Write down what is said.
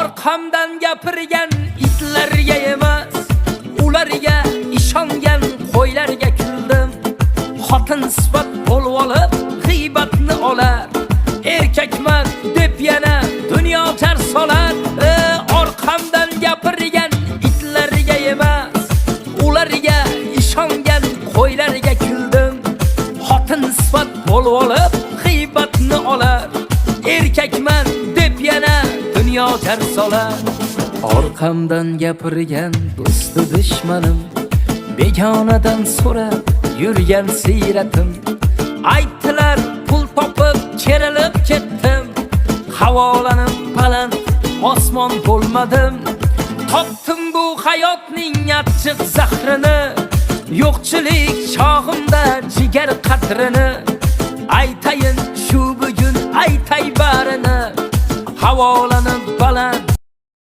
orqamdan gapirgan itlarga emas, ularga ishongan qo'ylarga kuldim. Xotin sifat bo'lib olib g'iybatni olar, erkakman deb yana dunyo jar solar. Orqamdan gapirgan itlarga emas, ularga ishongan qo'ylarga kuldim. Xotin sifat bo'lib olib g'iybatni olar, erkakman deb yana dunyo jar solar. Orqamdan gapirgan do'stu dushmanim, begonadan so'rab yurgan siyratim. Aytdilar pul topib kerilib ketdim, havolanim baland osmon bo'lmadim. Topdim bu hayotning achchiq zahrini, yo'qchilik chog'imda jigar qatrini. Aytayin shu bugun aytay barini, havolanim baland